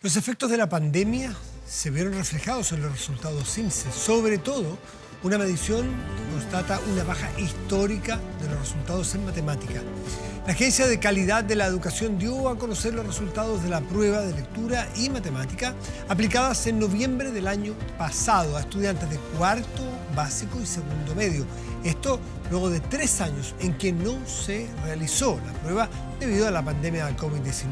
Los efectos de la pandemia se vieron reflejados en los resultados CIMSE. Sobre todo, una medición constata una baja histórica de los resultados en matemática. La Agencia de Calidad de la Educación dio a conocer los resultados de la prueba de lectura y matemática aplicadas en noviembre del año pasado a estudiantes de cuarto básico y segundo medio. Esto luego de 3 años en que no se realizó la prueba debido a la pandemia del COVID-19.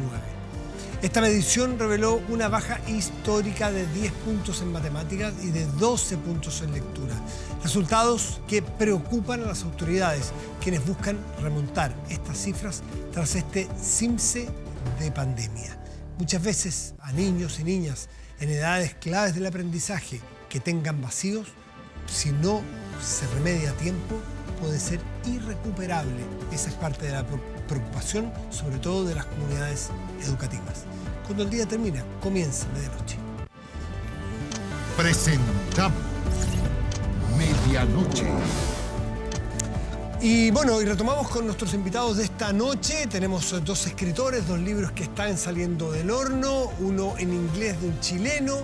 Esta medición reveló una baja histórica de 10 puntos en matemáticas y de 12 puntos en lectura. Resultados que preocupan a las autoridades, quienes buscan remontar estas cifras tras este CIMSE de pandemia. Muchas veces a niños y niñas en edades claves del aprendizaje que tengan vacíos, si no se remedia a tiempo, puede ser irrecuperable. Esa es parte de la preocupación, sobre todo de las comunidades educativas. Cuando el día termina, comienza medianoche. Presentamos Medianoche. Y bueno, y retomamos con nuestros invitados de esta noche. Tenemos 2 escritores, 2 libros que están saliendo del horno. Uno en inglés de un chileno,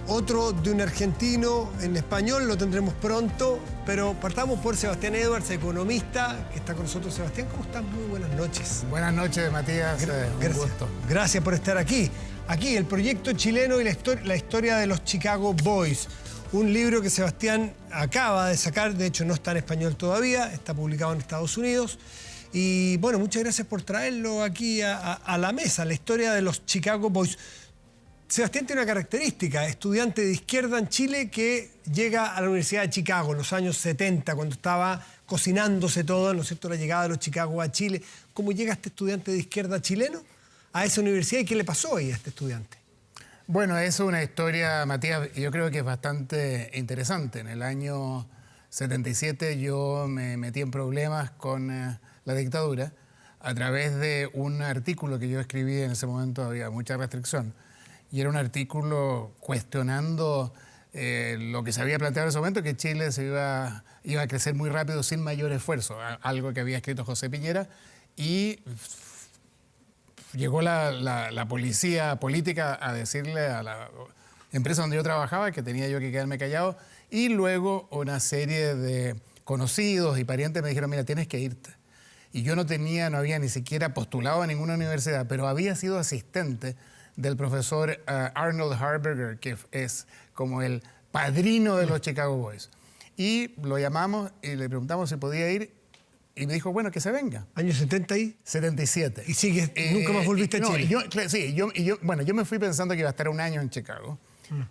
otro de un argentino en español, lo tendremos pronto. Pero partamos por Sebastián Edwards, economista, que está con nosotros. Sebastián, ¿cómo estás? Muy buenas noches. Buenas noches, Matías. Un gusto. Gracias por estar aquí. Aquí, el proyecto chileno y la historia de los Chicago Boys. Un libro que Sebastián acaba de sacar, de hecho no está en español todavía, está publicado en Estados Unidos. Y bueno, muchas gracias por traerlo aquí a la mesa, la historia de los Chicago Boys. Sebastián tiene una característica, estudiante de izquierda en Chile que llega a la Universidad de Chicago en los años 70, cuando estaba cocinándose todo, ¿no es cierto?, la llegada de los Chicago a Chile. ¿Cómo llega este estudiante de izquierda chileno a esa universidad y qué le pasó ahí a este estudiante? Bueno, es una historia, Matías, yo creo que es bastante interesante. En el año 77 yo me metí en problemas con la dictadura a través de un artículo que yo escribí. En ese momento había mucha restricción. Y era un artículo cuestionando lo que se había planteado en ese momento, que Chile iba a crecer muy rápido sin mayor esfuerzo, algo que había escrito José Piñera, y llegó la policía política a decirle a la empresa donde yo trabajaba que tenía yo que quedarme callado, y luego una serie de conocidos y parientes me dijeron, mira, tienes que irte. Y yo no había ni siquiera postulado a ninguna universidad, pero había sido asistente del profesor Arnold Harberger, que es como el padrino de los Chicago Boys. Y lo llamamos y le preguntamos si podía ir, y me dijo, bueno, que se venga. ¿Año 70 y? 77. ¿Y sigues, nunca más volviste a Chile? Yo me fui pensando que iba a estar 1 año en Chicago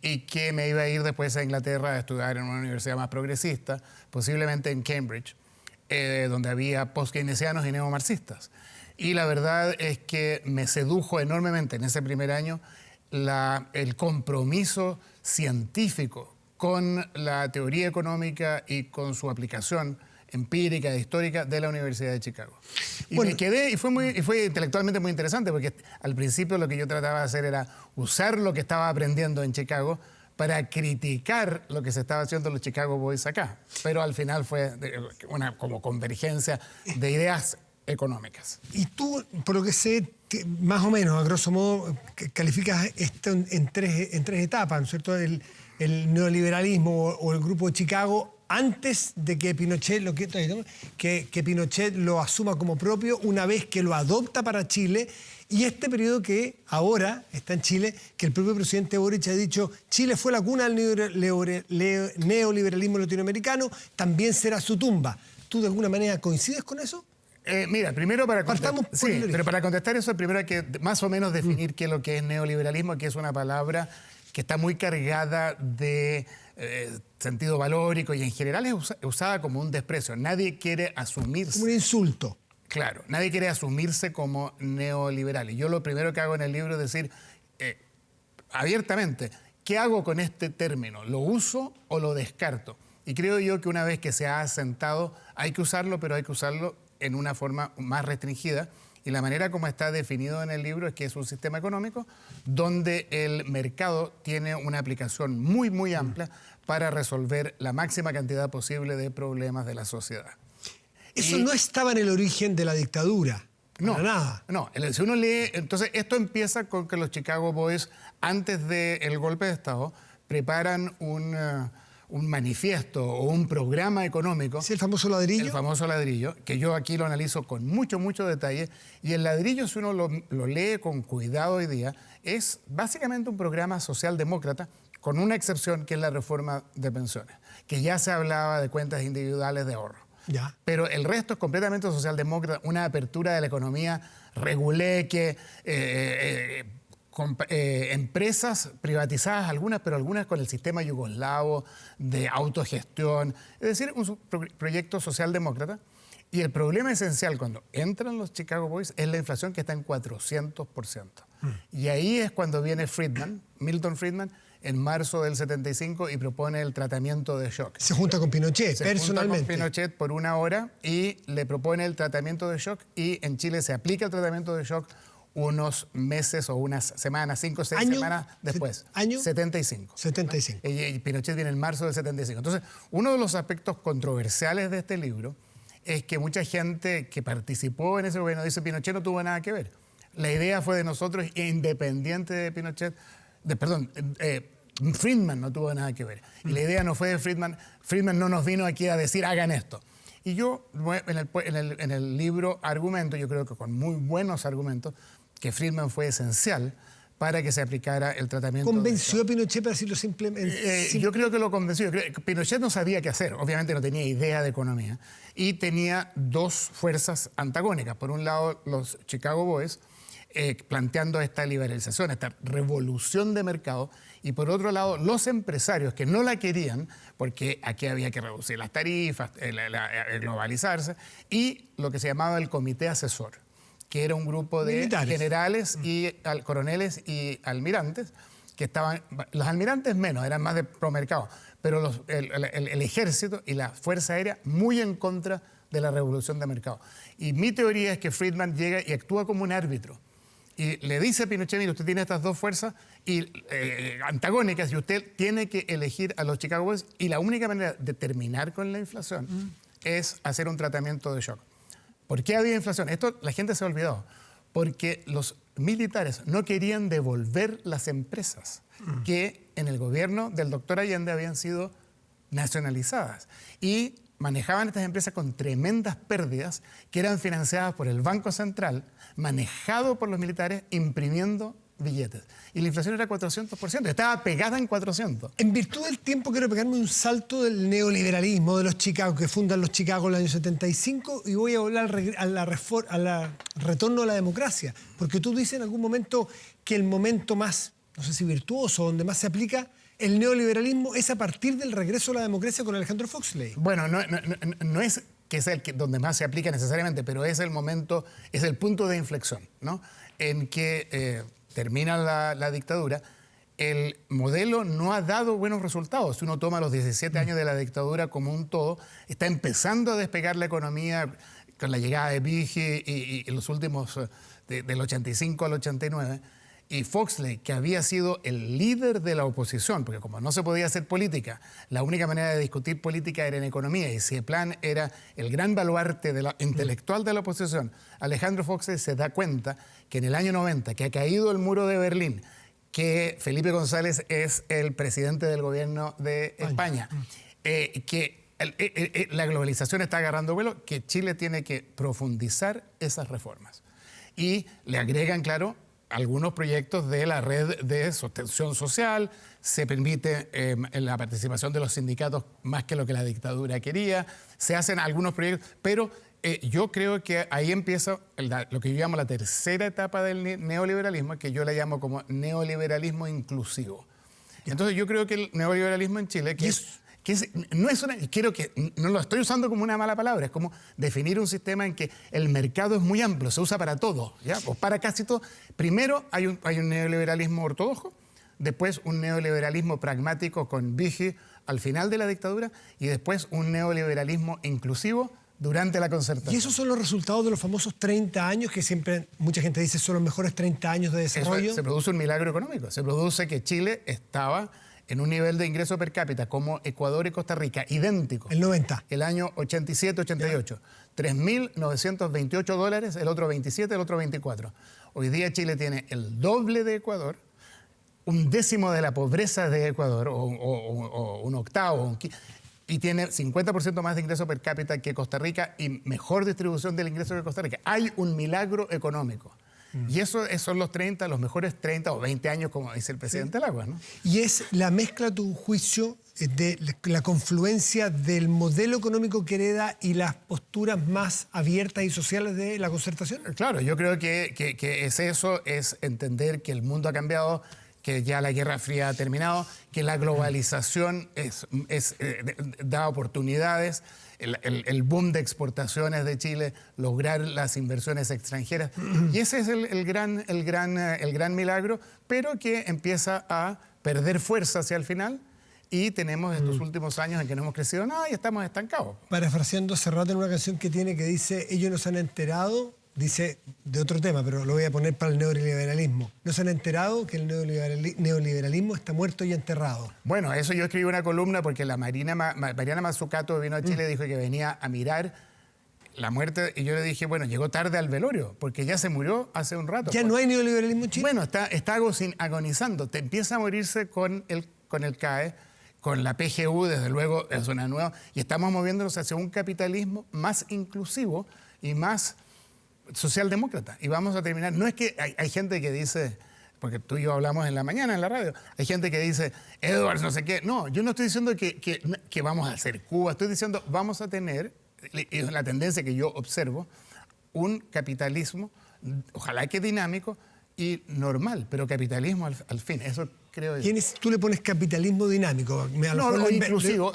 y que me iba a ir después a Inglaterra a estudiar en una universidad más progresista, posiblemente en Cambridge, donde había post-keynesianos y neomarxistas. Y la verdad es que me sedujo enormemente en ese primer año el compromiso científico con la teoría económica y con su aplicación empírica e histórica de la Universidad de Chicago. Y bueno, me quedé, y fue intelectualmente muy interesante, porque al principio lo que yo trataba de hacer era usar lo que estaba aprendiendo en Chicago para criticar lo que se estaba haciendo los Chicago Boys acá. Pero al final fue una como convergencia de ideas económicas. Y tú, por lo que sé, más o menos, a grosso modo, calificas esto en tres etapas, ¿no es cierto? El neoliberalismo o el Grupo de Chicago antes de que Pinochet que Pinochet lo asuma como propio, una vez que lo adopta para Chile, y este periodo que ahora está en Chile, que el propio presidente Boric ha dicho, Chile fue la cuna del neoliberalismo latinoamericano, también será su tumba. ¿Tú de alguna manera coincides con eso? Mira, primero para contestar eso, primero hay que más o menos definir qué es lo que es neoliberalismo, que es una palabra que está muy cargada de sentido valórico y en general es usada como un desprecio. Nadie quiere asumirse. Como un insulto. Claro, nadie quiere asumirse como neoliberal. Y yo lo primero que hago en el libro es decir abiertamente, ¿qué hago con este término? ¿Lo uso o lo descarto? Y creo yo que una vez que se ha asentado hay que usarlo, pero hay que usarlo en una forma más restringida. Y la manera como está definido en el libro es que es un sistema económico donde el mercado tiene una aplicación muy, muy amplia para resolver la máxima cantidad posible de problemas de la sociedad. Eso no estaba en el origen de la dictadura. No, para nada. No, si uno lee, entonces esto empieza con que los Chicago Boys, antes del golpe de Estado, preparan un manifiesto o un programa económico. Sí, el famoso ladrillo. El famoso ladrillo, que yo aquí lo analizo con mucho detalle. Y el ladrillo, si uno lo lee con cuidado hoy día, es básicamente un programa socialdemócrata, con una excepción que es la reforma de pensiones, que ya se hablaba de cuentas individuales de ahorro. Ya. Pero el resto es completamente socialdemócrata, una apertura de la economía, reguleque, empresas privatizadas, algunas, pero algunas con el sistema yugoslavo de autogestión. Es decir, un proyecto socialdemócrata. Y el problema esencial cuando entran los Chicago Boys es la inflación, que está en 400%. Y ahí es cuando viene Friedman, Milton Friedman, en marzo del 75 y propone el tratamiento de shock. Se junta con Pinochet, personalmente. Se junta con Pinochet por una hora y le propone el tratamiento de shock, y en Chile se aplica el tratamiento de shock unos meses o unas semanas, 5 o 6 semanas después. ¿Año? 75. 75. Y Pinochet viene en marzo del 75. Entonces, uno de los aspectos controversiales de este libro es que mucha gente que participó en ese gobierno dice Pinochet no tuvo nada que ver. La idea fue de nosotros, independiente de Pinochet. Friedman no tuvo nada que ver. Y la idea no fue de Friedman. Friedman no nos vino aquí a decir hagan esto. Y yo en el libro argumento, yo creo que con muy buenos argumentos, que Friedman fue esencial para que se aplicara el tratamiento. ¿Convenció a Pinochet, para decirlo simplemente? Yo creo que lo convenció. Pinochet no sabía qué hacer. Obviamente no tenía idea de economía. Y tenía dos fuerzas antagónicas. Por un lado, los Chicago Boys, planteando esta liberalización, esta revolución de mercado, y por otro lado los empresarios que no la querían porque aquí había que reducir las tarifas, globalizarse, y lo que se llamaba el comité asesor, que era un grupo de militares, generales y coroneles y almirantes, que estaban, los almirantes menos, eran más de promercado, pero el ejército y la fuerza aérea muy en contra de la revolución de mercado. Y mi teoría es que Friedman llega y actúa como un árbitro. Y le dice a Pinochet, mire, usted tiene estas dos fuerzas antagónicas y usted tiene que elegir a los Chicago Boys, y la única manera de terminar con la inflación es hacer un tratamiento de shock. ¿Por qué había inflación? Esto la gente se ha olvidado. Porque los militares no querían devolver las empresas que en el gobierno del doctor Allende habían sido nacionalizadas. Y manejaban estas empresas con tremendas pérdidas que eran financiadas por el Banco Central, manejado por los militares, imprimiendo billetes. Y la inflación era 400%, estaba pegada en 400. En virtud del tiempo quiero pegarme un salto del neoliberalismo de los Chicago, que fundan los Chicago en el año 75, y voy a volver al retorno a la democracia. Porque tú dices en algún momento que el momento más, no sé si virtuoso, donde más se aplica el neoliberalismo es a partir del regreso a la democracia con Alejandro Foxley. Bueno, no es que es donde más se aplica necesariamente, pero es el momento, es el punto de inflexión, ¿no? En que termina la dictadura. El modelo no ha dado buenos resultados. Si uno toma los 17 años de la dictadura como un todo, está empezando a despegar la economía con la llegada de Vigil y los últimos, del 85 al 89. Y Foxley, que había sido el líder de la oposición, porque como no se podía hacer política, la única manera de discutir política era en economía, y ese plan era el gran baluarte intelectual de la oposición, Alejandro Foxley se da cuenta que en el año 90, que ha caído el muro de Berlín, que Felipe González es el presidente del gobierno de España, que la globalización está agarrando vuelo, que Chile tiene que profundizar esas reformas. Y le agregan, claro, algunos proyectos de la red de sostención social, se permite la participación de los sindicatos más que lo que la dictadura quería, se hacen algunos proyectos, pero yo creo que ahí empieza lo que yo llamo la tercera etapa del neoliberalismo, que yo la llamo como neoliberalismo inclusivo. Entonces yo creo que el neoliberalismo en Chile, no lo estoy usando como una mala palabra, es como definir un sistema en que el mercado es muy amplio, se usa para todo, ¿ya? O para casi todo. Primero hay un neoliberalismo ortodoxo, después un neoliberalismo pragmático con Vigil al final de la dictadura, y después un neoliberalismo inclusivo durante la concertación. Y esos son los resultados de los famosos 30 años, que siempre mucha gente dice son los mejores 30 años de desarrollo. Se produce un milagro económico, se produce que Chile estaba en un nivel de ingreso per cápita como Ecuador y Costa Rica, idéntico. El 90. El año 87-88. $3.928, el otro 27, el otro 24. Hoy día Chile tiene el doble de Ecuador, un décimo de la pobreza de Ecuador, o un octavo, y tiene 50% más de ingreso per cápita que Costa Rica y mejor distribución del ingreso que Costa Rica. Hay un milagro económico. Y eso son los mejores 30 o 20 años, como dice el presidente Lagos, ¿no? Y es la mezcla, a tu juicio, de la confluencia del modelo económico que hereda y las posturas más abiertas y sociales de la concertación. Claro, yo creo que es eso, es entender que el mundo ha cambiado, que ya la Guerra Fría ha terminado, que la globalización da oportunidades, el boom de exportaciones de Chile, lograr las inversiones extranjeras. Y ese es el gran milagro, pero que empieza a perder fuerza hacia el final. Y tenemos estos últimos años en que no hemos crecido nada y estamos estancados. Parafraseando Serrat en una canción que dice, ellos nos han enterado, dice de otro tema, pero lo voy a poner para el neoliberalismo. No se han enterado que el neoliberalismo está muerto y enterrado. Bueno, eso yo escribí una columna porque la Mariana Mazzucato vino a Chile y dijo que venía a mirar la muerte, y yo le dije, bueno, llegó tarde al velorio, porque ya se murió hace un rato. ¿Ya no hay neoliberalismo en Chile? Bueno, está agonizando. Te empieza a morirse con el CAE, con la PGU, desde luego, es una nueva, y estamos moviéndonos hacia un capitalismo más inclusivo y más socialdemócrata. Y vamos a terminar. No es que hay gente que dice, porque tú y yo hablamos en la mañana en la radio, hay gente que dice, Edwards, no sé qué. No, yo no estoy diciendo que vamos a hacer Cuba, estoy diciendo, vamos a tener, es la tendencia que yo observo, un capitalismo, ojalá que dinámico y normal, pero capitalismo al fin, eso creo yo. Tú le pones capitalismo dinámico. Inclusivo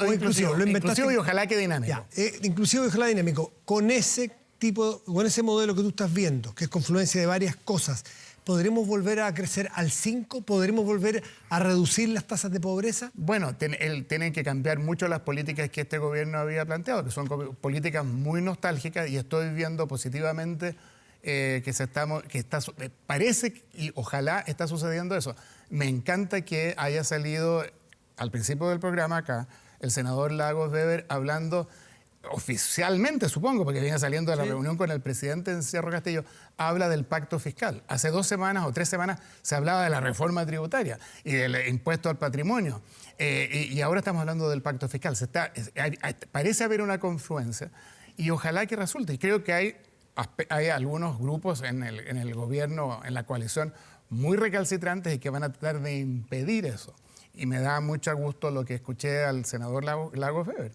y ojalá que dinámico. Inclusivo y ojalá dinámico. Con ese modelo que tú estás viendo, que es confluencia de varias cosas, ¿podremos volver a crecer al 5? ¿Podremos volver a reducir las tasas de pobreza? Bueno, tienen que cambiar mucho las políticas que este gobierno había planteado, que son políticas muy nostálgicas, y estoy viendo positivamente parece y ojalá está sucediendo eso. Me encanta que haya salido al principio del programa acá el senador Lagos Weber hablando oficialmente, supongo, porque viene saliendo de la reunión con el presidente en Cerro Castillo, habla del pacto fiscal. Hace 2 semanas o 3 semanas se hablaba de la reforma tributaria y del impuesto al patrimonio. Y ahora estamos hablando del pacto fiscal. Parece haber una confluencia y ojalá que resulte. Y creo que hay algunos grupos en el gobierno, en la coalición, muy recalcitrantes y que van a tratar de impedir eso. Y me da mucho gusto lo que escuché al senador Lagos Weber.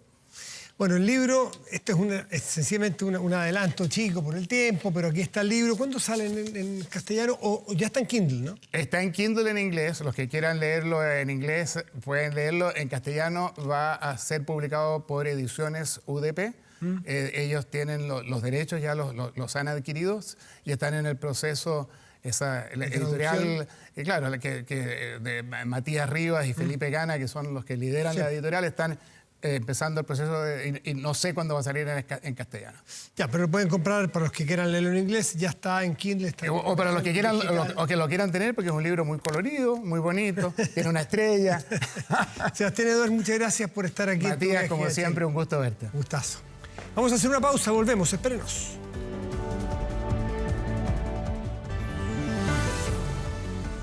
Bueno, el libro, esto es sencillamente un adelanto chico por el tiempo, pero aquí está el libro. ¿Cuándo sale en castellano? O ya está en Kindle, ¿no? Está en Kindle en inglés. Los que quieran leerlo en inglés pueden leerlo. En castellano va a ser publicado por Ediciones UDP. Ellos tienen los derechos, ya los han adquirido y están en el proceso, esa editorial, claro, de Matías Rivas y Felipe Gana, que son los que lideran la editorial, están empezando el proceso y no sé cuándo va a salir en castellano. Ya, pero lo pueden comprar para los que quieran leerlo en inglés, ya está en Kindle. O para los que quieran, o que lo quieran tener, porque es un libro muy colorido, muy bonito, tiene una estrella. Sebastián Edwards, muchas gracias por estar aquí. Matías, como siempre, un gusto verte. Gustazo. Vamos a hacer una pausa, volvemos, espérenos.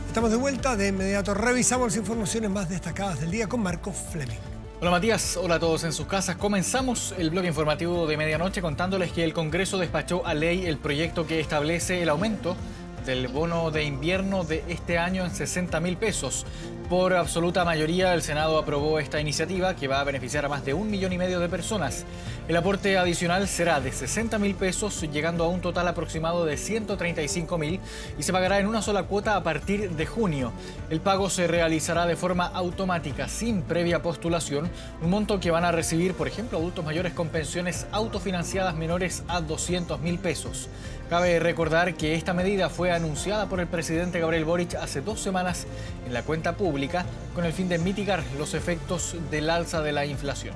Estamos de vuelta, de inmediato revisamos las informaciones más destacadas del día con Marco Fleming. Hola Matías, hola a todos en sus casas. Comenzamos el bloque informativo de medianoche contándoles que el Congreso despachó a ley el proyecto que establece el aumento del bono de invierno de este año en 60.000 pesos. Por absoluta mayoría, el Senado aprobó esta iniciativa que va a beneficiar a más de 1,5 millones de personas. El aporte adicional será de 60.000 pesos, llegando a un total aproximado de 135.000 y se pagará en una sola cuota a partir de junio. El pago se realizará de forma automática, sin previa postulación, un monto que van a recibir, por ejemplo, adultos mayores con pensiones autofinanciadas menores a 200.000 pesos. Cabe recordar que esta medida fue anunciada por el presidente Gabriel Boric hace 2 semanas en la cuenta pública con el fin de mitigar los efectos del alza de la inflación.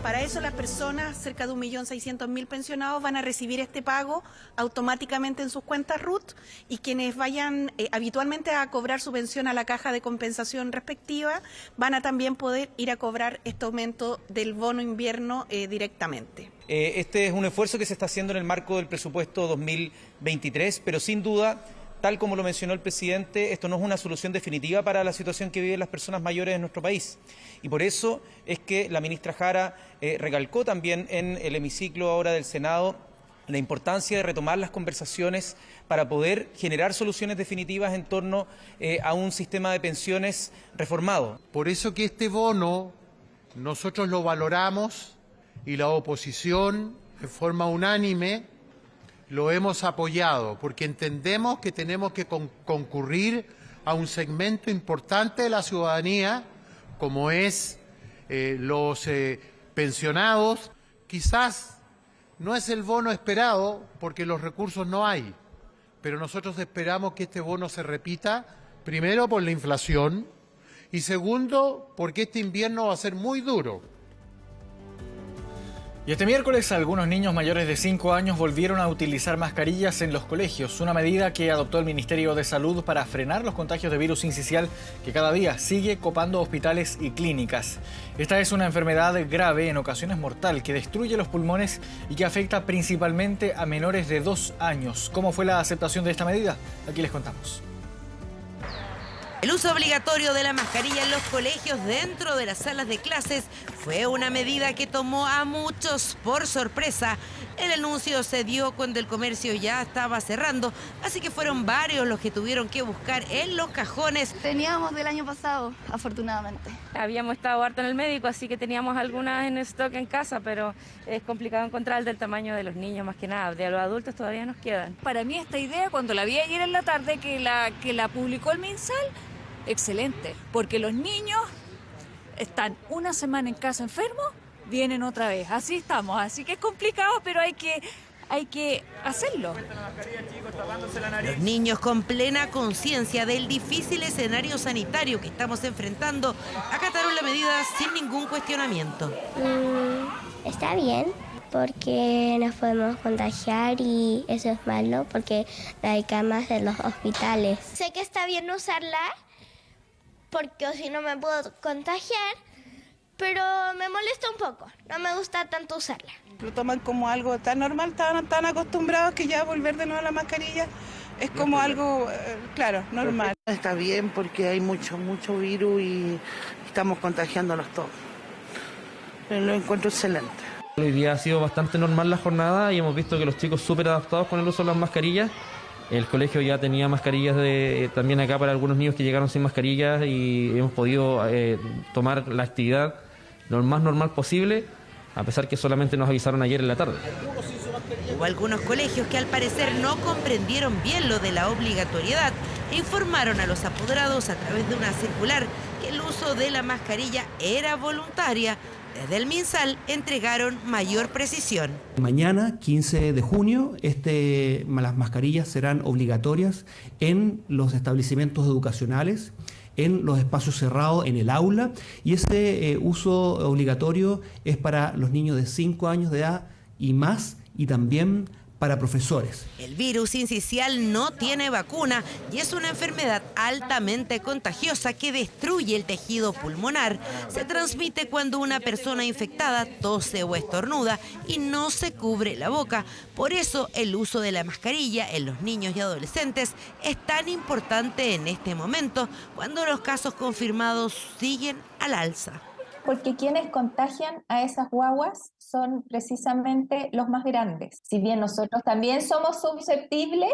Para eso las personas, cerca de 1.600.000 pensionados, van a recibir este pago automáticamente en sus cuentas RUT, y quienes vayan habitualmente a cobrar su pensión a la caja de compensación respectiva van a también poder ir a cobrar este aumento del bono invierno directamente. Este es un esfuerzo que se está haciendo en el marco del presupuesto 2023, pero sin duda, tal como lo mencionó el presidente, esto no es una solución definitiva para la situación que viven las personas mayores en nuestro país. Y por eso es que la ministra Jara recalcó también en el hemiciclo ahora del Senado la importancia de retomar las conversaciones para poder generar soluciones definitivas en torno a un sistema de pensiones reformado. Por eso que este bono nosotros lo valoramos y la oposición de forma unánime lo hemos apoyado, porque entendemos que tenemos que concurrir a un segmento importante de la ciudadanía, como es los pensionados. Quizás no es el bono esperado porque los recursos no hay, pero nosotros esperamos que este bono se repita, primero por la inflación y segundo porque este invierno va a ser muy duro. Y este miércoles algunos niños mayores de 5 años volvieron a utilizar mascarillas en los colegios, una medida que adoptó el Ministerio de Salud para frenar los contagios de virus sincicial que cada día sigue copando hospitales y clínicas. Esta es una enfermedad grave, en ocasiones mortal, que destruye los pulmones y que afecta principalmente a menores de 2 años. ¿Cómo fue la aceptación de esta medida? Aquí les contamos. El uso obligatorio de la mascarilla en los colegios dentro de las salas de clases fue una medida que tomó a muchos por sorpresa. El anuncio se dio cuando el comercio ya estaba cerrando, así que fueron varios los que tuvieron que buscar en los cajones. Teníamos del año pasado, afortunadamente. Habíamos estado harto en el médico, así que teníamos algunas en stock en casa, pero es complicado encontrar del tamaño de los niños más que nada. De los adultos todavía nos quedan. Para mí esta idea, cuando la vi ayer en la tarde, que la publicó el MinSal, excelente, porque los niños están una semana en casa enfermos, vienen otra vez, así estamos, así que es complicado, pero hay que hacerlo. Los niños, con plena conciencia del difícil escenario sanitario que estamos enfrentando, acataron la medida sin ningún cuestionamiento. Está bien, porque nos podemos contagiar y eso es malo, porque no hay camas en los hospitales. Sé que está bien usarla, porque si no me puedo contagiar, pero me molesta un poco, no me gusta tanto usarla. Lo toman como algo tan normal, tan acostumbrados, que ya volver de nuevo a la mascarilla es como algo, claro, normal. Está bien porque hay mucho virus y estamos contagiándolos todos. Lo encuentro excelente. Hoy día ha sido bastante normal la jornada y hemos visto que los chicos súper adaptados con el uso de las mascarillas. El colegio ya tenía mascarillas también acá para algunos niños que llegaron sin mascarillas y hemos podido tomar la actividad lo más normal posible, a pesar que solamente nos avisaron ayer en la tarde. Hubo algunos colegios que al parecer no comprendieron bien lo de la obligatoriedad e informaron a los apoderados a través de una circular que el uso de la mascarilla era voluntaria. Desde el MinSal entregaron mayor precisión. Mañana, 15 de junio, las mascarillas serán obligatorias en los establecimientos educacionales, en los espacios cerrados, en el aula, y ese uso obligatorio es para los niños de 5 años de edad y más, y también para profesores. El virus sincicial no tiene vacuna y es una enfermedad altamente contagiosa que destruye el tejido pulmonar. Se transmite cuando una persona infectada tose o estornuda y no se cubre la boca. Por eso el uso de la mascarilla en los niños y adolescentes es tan importante en este momento, cuando los casos confirmados siguen al alza. Porque quienes contagian a esas guaguas son precisamente los más grandes. Si bien nosotros también somos susceptibles,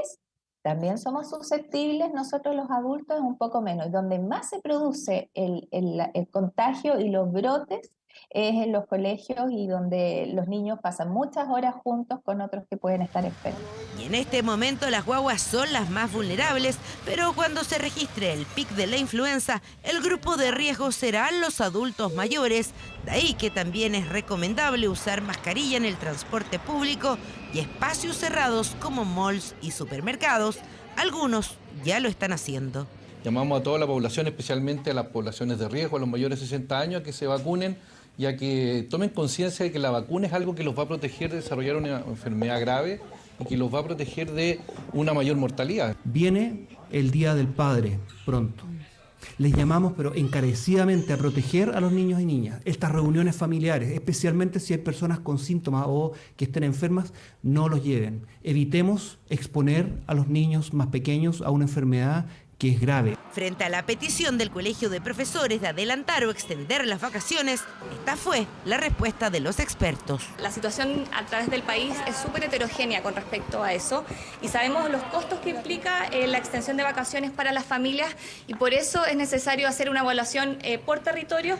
nosotros los adultos un poco menos. Donde más se produce el contagio y los brotes es en los colegios y donde los niños pasan muchas horas juntos con otros que pueden estar enfermos. Y en este momento las guaguas son las más vulnerables, pero cuando se registre el pic de la influenza, el grupo de riesgo serán los adultos mayores. De ahí que también es recomendable usar mascarilla en el transporte público y espacios cerrados como malls y supermercados. Algunos ya lo están haciendo. Llamamos a toda la población, especialmente a las poblaciones de riesgo, a los mayores de 60 años, a que se vacunen y a que tomen conciencia de que la vacuna es algo que los va a proteger de desarrollar una enfermedad grave y que los va a proteger de una mayor mortalidad. Viene el Día del Padre pronto. Les llamamos, pero encarecidamente, a proteger a los niños y niñas. Estas reuniones familiares, especialmente si hay personas con síntomas o que estén enfermas, no los lleven. Evitemos exponer a los niños más pequeños a una enfermedad que es grave. Frente a la petición del Colegio de Profesores de adelantar o extender las vacaciones, esta fue la respuesta de los expertos. La situación a través del país es súper heterogénea con respecto a eso y sabemos los costos que implica la extensión de vacaciones para las familias y por eso es necesario hacer una evaluación por territorio,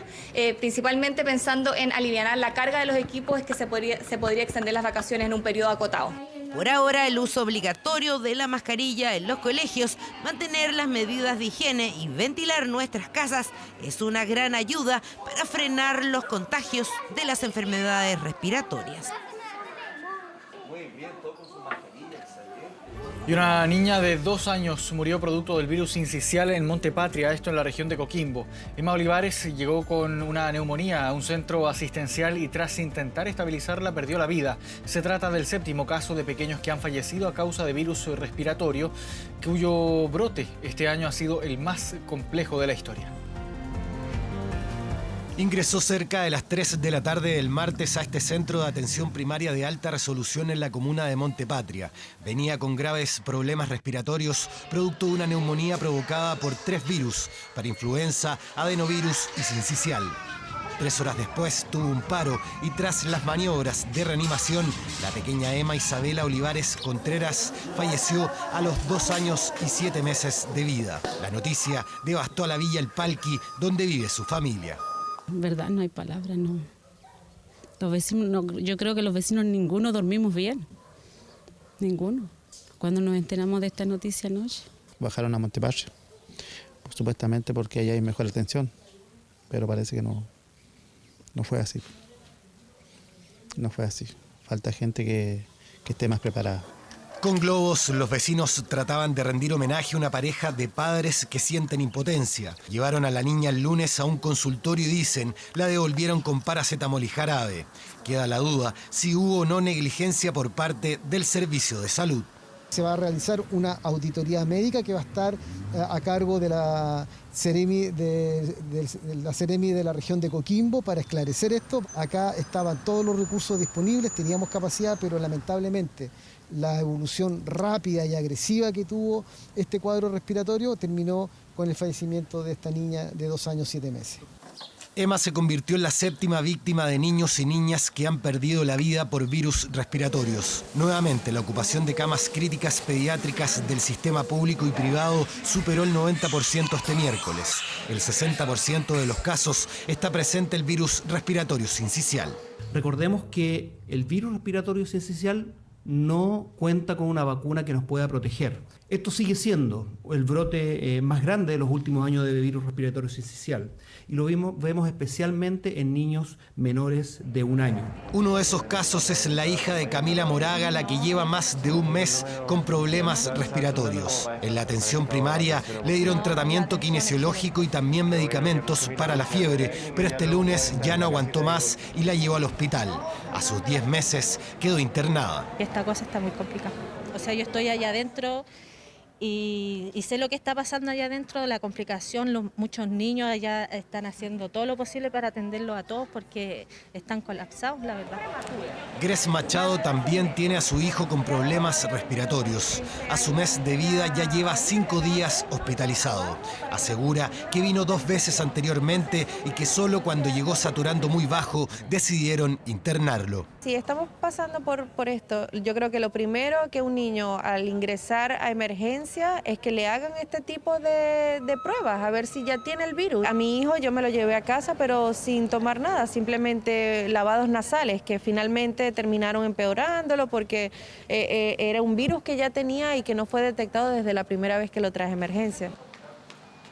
principalmente pensando en aliviar la carga de los equipos, que se podría extender las vacaciones en un periodo acotado. Por ahora, el uso obligatorio de la mascarilla en los colegios, mantener las medidas de higiene y ventilar nuestras casas es una gran ayuda para frenar los contagios de las enfermedades respiratorias. Y una niña de 2 años murió producto del virus sincicial en Monte Patria, esto en la región de Coquimbo. Emma Olivares llegó con una neumonía a un centro asistencial y tras intentar estabilizarla perdió la vida. Se trata del 7º caso de pequeños que han fallecido a causa de virus respiratorio, cuyo brote este año ha sido el más complejo de la historia. Ingresó cerca de las 3 de la tarde del martes a este centro de atención primaria de alta resolución en la comuna de Monte Patria. Venía con graves problemas respiratorios, producto de una neumonía provocada por 3 virus, parainfluenza, adenovirus y sincicial. 3 horas después tuvo un paro y tras las maniobras de reanimación, la pequeña Emma Isabela Olivares Contreras falleció a los 2 años y 7 meses de vida. La noticia devastó a la Villa El Palqui, donde vive su familia. En verdad no hay palabras, no. Los vecinos, no, yo creo que los vecinos ninguno dormimos bien. Ninguno. Cuando nos enteramos de esta noticia anoche. Bajaron a Monte Patria, supuestamente porque allá hay mejor atención, pero parece que no fue así. No fue así. Falta gente que esté más preparada. Con globos, los vecinos trataban de rendir homenaje a una pareja de padres que sienten impotencia. Llevaron a la niña el lunes a un consultorio y dicen, la devolvieron con paracetamol y jarabe. Queda la duda si hubo o no negligencia por parte del servicio de salud. Se va a realizar una auditoría médica que va a estar a cargo de la Seremi de la región de Coquimbo para esclarecer esto. Acá estaban todos los recursos disponibles, teníamos capacidad, pero lamentablemente la evolución rápida y agresiva que tuvo este cuadro respiratorio terminó con el fallecimiento de esta niña de 2 años, 7 meses. Emma se convirtió en la 7ª víctima de niños y niñas que han perdido la vida por virus respiratorios. Nuevamente, la ocupación de camas críticas pediátricas del sistema público y privado superó el 90% este miércoles. El 60% de los casos está presente el virus respiratorio sincicial. Recordemos que el virus respiratorio sincicial no cuenta con una vacuna que nos pueda proteger. Esto sigue siendo el brote más grande de los últimos años de virus respiratorio sincicial y lo vemos especialmente en niños menores de 1 año. Uno de esos casos es la hija de Camila Moraga, la que lleva más de 1 mes con problemas respiratorios. En la atención primaria le dieron tratamiento kinesiológico y también medicamentos para la fiebre, pero este lunes ya no aguantó más y la llevó al hospital. A sus 10 meses quedó internada. Esta cosa está muy complicada. O sea, yo estoy allá adentro y sé lo que está pasando allá adentro, la complicación, muchos niños allá están haciendo todo lo posible para atenderlos a todos porque están colapsados, la verdad. Gres Machado también tiene a su hijo con problemas respiratorios. A su mes de vida ya lleva 5 días hospitalizado. Asegura que vino 2 veces anteriormente y que solo cuando llegó saturando muy bajo decidieron internarlo. Sí, estamos pasando por esto. Yo creo que lo primero que un niño al ingresar a emergencia es que le hagan este tipo de pruebas, a ver si ya tiene el virus. A mi hijo yo me lo llevé a casa, pero sin tomar nada, simplemente lavados nasales, que finalmente terminaron empeorándolo porque era un virus que ya tenía y que no fue detectado desde la primera vez que lo traje a emergencia.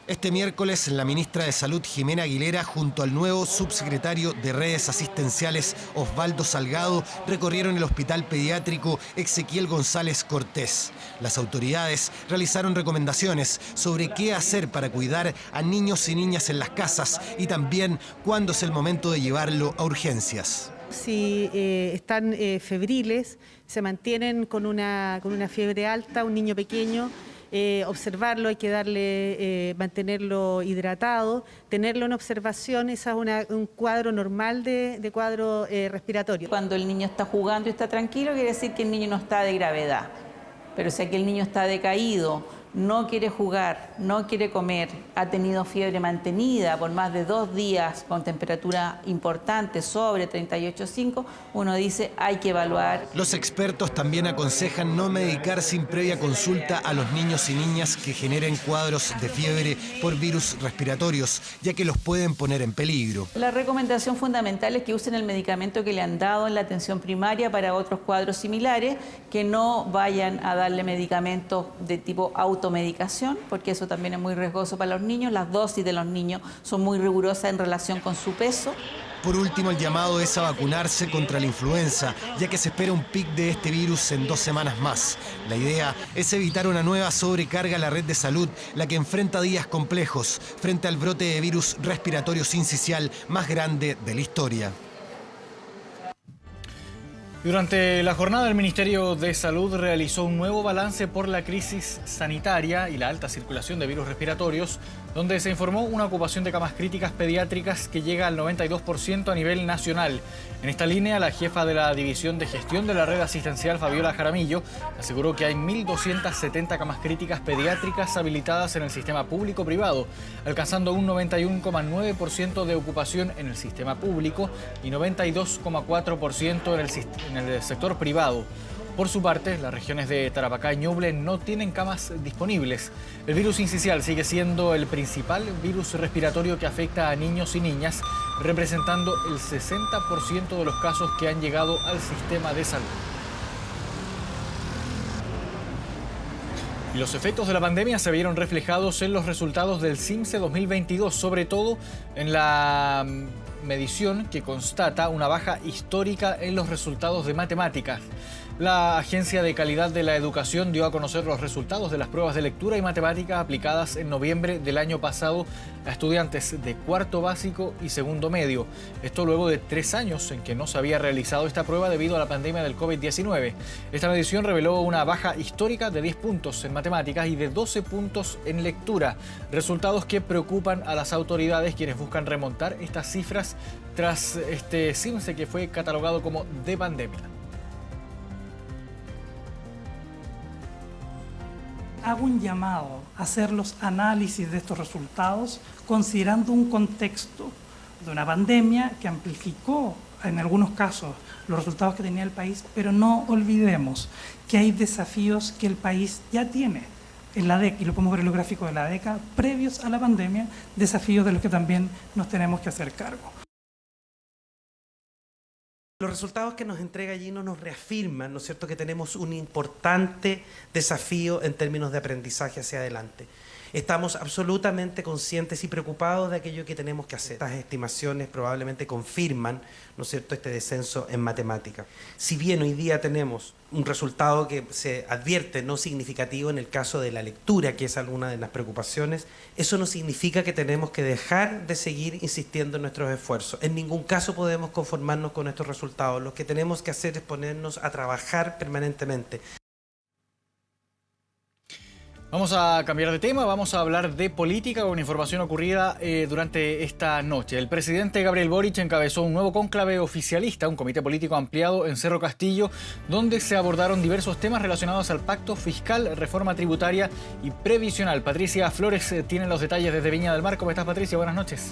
Este miércoles, la ministra de Salud, Jimena Aguilera, junto al nuevo subsecretario de Redes Asistenciales, Osvaldo Salgado, recorrieron el Hospital Pediátrico Ezequiel González Cortés. Las autoridades realizaron recomendaciones sobre qué hacer para cuidar a niños y niñas en las casas y también cuándo es el momento de llevarlo a urgencias. Si están febriles, se mantienen con una fiebre alta, un niño pequeño, observarlo, hay que mantenerlo hidratado, tenerlo en observación, ese es un cuadro normal de cuadro respiratorio. Cuando el niño está jugando y está tranquilo, quiere decir que el niño no está de gravedad. Pero si aquí el niño está decaído, no quiere jugar, no quiere comer, ha tenido fiebre mantenida por más de 2 días con temperatura importante sobre 38,5, uno dice hay que evaluar. Los expertos también aconsejan no medicar sin previa consulta a los niños y niñas que generen cuadros de fiebre por virus respiratorios, ya que los pueden poner en peligro. La recomendación fundamental es que usen el medicamento que le han dado en la atención primaria para otros cuadros similares, que no vayan a darle medicamentos de tipo automedicación, porque eso también es muy riesgoso para los niños. Las dosis de los niños son muy rigurosas en relación con su peso. Por último, el llamado es a vacunarse contra la influenza, ya que se espera un pic de este virus en 2 semanas más. La idea es evitar una nueva sobrecarga a la red de salud, la que enfrenta días complejos frente al brote de virus respiratorio sincicial más grande de la historia. Durante la jornada, el Ministerio de Salud realizó un nuevo balance por la crisis sanitaria y la alta circulación de virus respiratorios, donde se informó una ocupación de camas críticas pediátricas que llega al 92% a nivel nacional. En esta línea, la jefa de la División de Gestión de la Red Asistencial, Fabiola Jaramillo, aseguró que hay 1.270 camas críticas pediátricas habilitadas en el sistema público-privado, alcanzando un 91,9% de ocupación en el sistema público y 92,4% en el sector privado. Por su parte, las regiones de Tarapacá y Ñuble no tienen camas disponibles. El virus sincicial sigue siendo el principal virus respiratorio que afecta a niños y niñas, representando el 60% de los casos que han llegado al sistema de salud. Y los efectos de la pandemia se vieron reflejados en los resultados del CIMSE 2022, sobre todo en la medición que constata una baja histórica en los resultados de matemáticas. La Agencia de Calidad de la Educación dio a conocer los resultados de las pruebas de lectura y matemática aplicadas en noviembre del año pasado a estudiantes de cuarto básico y segundo medio. Esto luego de 3 años en que no se había realizado esta prueba debido a la pandemia del COVID-19. Esta medición reveló una baja histórica de 10 puntos en matemáticas y de 12 puntos en lectura. Resultados que preocupan a las autoridades, quienes buscan remontar estas cifras tras este CIMSE que fue catalogado como de pandemia. Hago un llamado a hacer los análisis de estos resultados considerando un contexto de una pandemia que amplificó en algunos casos los resultados que tenía el país, pero no olvidemos que hay desafíos que el país ya tiene en la DECA, y lo podemos ver en los gráficos de la DECA, previos a la pandemia, desafíos de los que también nos tenemos que hacer cargo. Los resultados que nos entrega Gino nos reafirman, ¿no es cierto?, que tenemos un importante desafío en términos de aprendizaje hacia adelante. Estamos absolutamente conscientes y preocupados de aquello que tenemos que hacer. Estas estimaciones probablemente confirman, ¿no es cierto?, este descenso en matemática. Si bien hoy día tenemos un resultado que se advierte no significativo en el caso de la lectura, que es alguna de las preocupaciones, eso no significa que tenemos que dejar de seguir insistiendo en nuestros esfuerzos. En ningún caso podemos conformarnos con estos resultados. Lo que tenemos que hacer es ponernos a trabajar permanentemente. Vamos a cambiar de tema, vamos a hablar de política con información ocurrida durante esta noche. El presidente Gabriel Boric encabezó un nuevo cónclave oficialista, un comité político ampliado en Cerro Castillo, donde se abordaron diversos temas relacionados al pacto fiscal, reforma tributaria y previsional. Patricia Flores tiene los detalles desde Viña del Mar. ¿Cómo estás, Patricia? Buenas noches.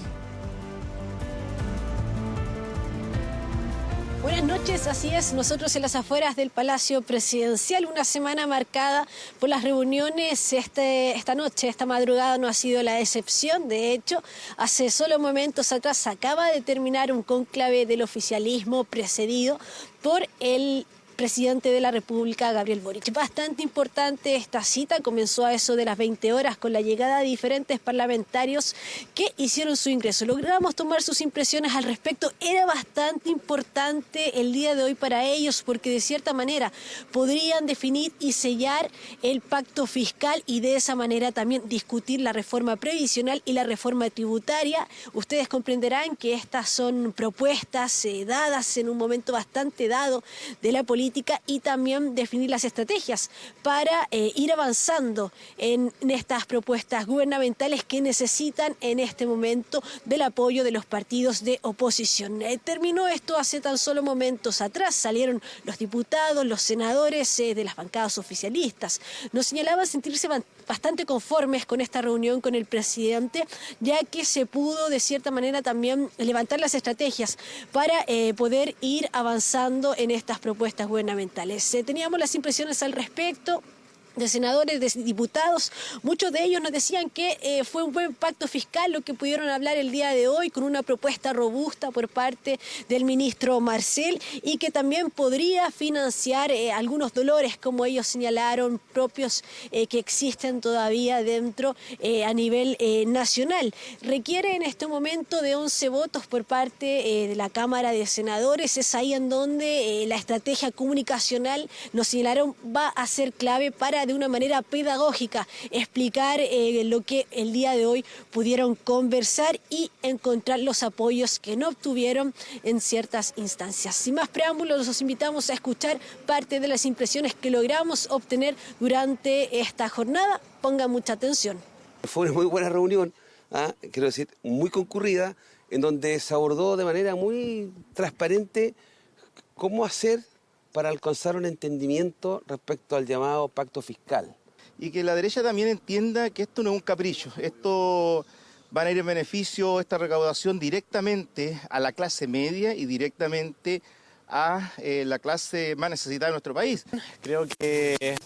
Buenas noches, así es, nosotros en las afueras del Palacio Presidencial, una semana marcada por las reuniones. Esta noche, esta madrugada no ha sido la excepción. De hecho, hace solo momentos atrás se acaba de terminar un cónclave del oficialismo precedido por el presidente de la República, Gabriel Boric. Bastante importante esta cita, comenzó a eso de las 20 horas con la llegada de diferentes parlamentarios que hicieron su ingreso. Logramos tomar sus impresiones al respecto. Era bastante importante el día de hoy para ellos porque de cierta manera podrían definir y sellar el pacto fiscal y de esa manera también discutir la reforma previsional y la reforma tributaria. Ustedes comprenderán que estas son propuestas dadas en un momento bastante dado de la política y también definir las estrategias para ir avanzando en estas propuestas gubernamentales que necesitan en este momento del apoyo de los partidos de oposición. Terminó esto hace tan solo momentos atrás, salieron los diputados, los senadores de las bancadas oficialistas. Nos señalaban sentirse bastante conformes con esta reunión con el presidente, ya que se pudo de cierta manera también levantar las estrategias para poder ir avanzando en estas propuestas gubernamentales. Teníamos las impresiones al respecto de senadores, de diputados. Muchos de ellos nos decían que fue un buen pacto fiscal lo que pudieron hablar el día de hoy, con una propuesta robusta por parte del ministro Marcel y que también podría financiar algunos dolores, como ellos señalaron, propios que existen todavía dentro a nivel nacional. Requiere en este momento de 11 votos por parte de la Cámara de Senadores. Es ahí en donde la estrategia comunicacional, nos señalaron, va a ser clave para de una manera pedagógica explicar lo que el día de hoy pudieron conversar y encontrar los apoyos que no obtuvieron en ciertas instancias. Sin más preámbulos, los invitamos a escuchar parte de las impresiones que logramos obtener durante esta jornada. Pongan mucha atención. Fue una muy buena reunión, quiero decir, muy concurrida, en donde se abordó de manera muy transparente cómo hacer para alcanzar un entendimiento respecto al llamado pacto fiscal. Y que la derecha también entienda que esto no es un capricho, esto va a ir en beneficio, esta recaudación directamente a la clase media y directamente a la clase más necesitada de nuestro país. Creo que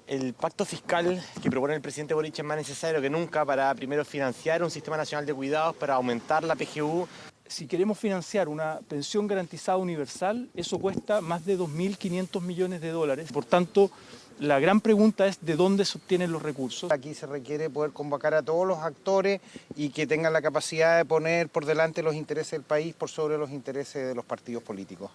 el pacto fiscal que propone el presidente Boric es más necesario que nunca para primero financiar un sistema nacional de cuidados, para aumentar la PGU. Si queremos financiar una pensión garantizada universal, eso cuesta más de 2.500 millones de dólares. Por tanto, la gran pregunta es de dónde se obtienen los recursos. Aquí se requiere poder convocar a todos los actores y que tengan la capacidad de poner por delante los intereses del país por sobre los intereses de los partidos políticos.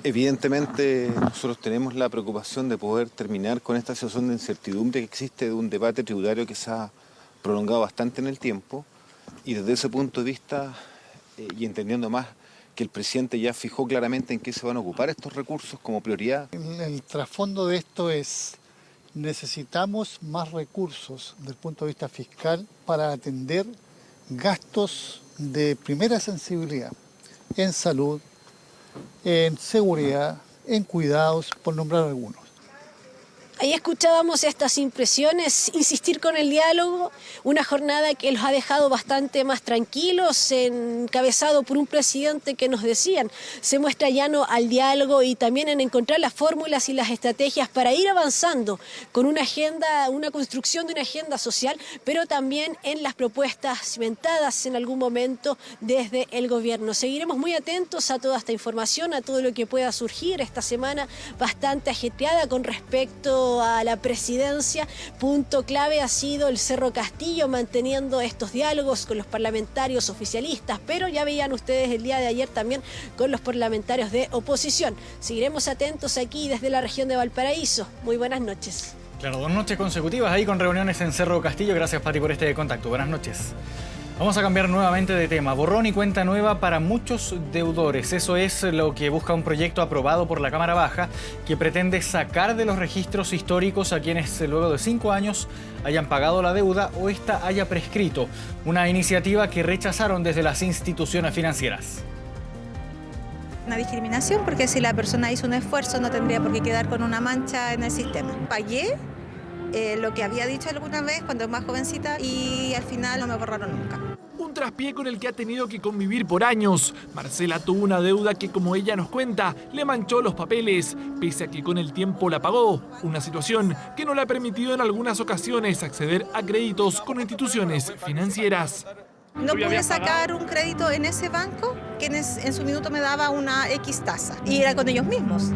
Evidentemente nosotros tenemos la preocupación de poder terminar con esta situación de incertidumbre que existe de un debate tributario que se ha prolongado bastante en el tiempo y desde ese punto de vista y entendiendo más que el presidente ya fijó claramente en qué se van a ocupar estos recursos como prioridad. El trasfondo de esto es, necesitamos más recursos desde el punto de vista fiscal para atender gastos de primera sensibilidad en salud, en seguridad, en cuidados, por nombrar algunos. Ahí escuchábamos estas impresiones, insistir con el diálogo, una jornada que los ha dejado bastante más tranquilos, encabezado por un presidente que nos decían, se muestra llano al diálogo y también en encontrar las fórmulas y las estrategias para ir avanzando con una agenda, una construcción de una agenda social, pero también en las propuestas cimentadas en algún momento desde el gobierno. Seguiremos muy atentos a toda esta información, a todo lo que pueda surgir esta semana bastante ajetreada con respecto a la presidencia. Punto clave ha sido el Cerro Castillo manteniendo estos diálogos con los parlamentarios oficialistas, pero ya veían ustedes el día de ayer también con los parlamentarios de oposición. Seguiremos atentos aquí desde la región de Valparaíso. Muy buenas noches. Claro, 2 noches consecutivas ahí con reuniones en Cerro Castillo. Gracias, Pati, por este contacto. Buenas noches. Vamos a cambiar nuevamente de tema. Borrón y cuenta nueva para muchos deudores. Eso es lo que busca un proyecto aprobado por la Cámara Baja que pretende sacar de los registros históricos a quienes luego de 5 años hayan pagado la deuda o esta haya prescrito. Una iniciativa que rechazaron desde las instituciones financieras. Una discriminación porque si la persona hizo un esfuerzo no tendría por qué quedar con una mancha en el sistema. Pagué lo que había dicho alguna vez cuando más jovencita y al final no me borraron nunca. Un traspié con el que ha tenido que convivir por años. Marcela tuvo una deuda que, como ella nos cuenta, le manchó los papeles, pese a que con el tiempo la pagó. Una situación que no le ha permitido en algunas ocasiones acceder a créditos con instituciones financieras. No pude sacar un crédito en ese banco que en su minuto me daba una X tasa y era con ellos mismos.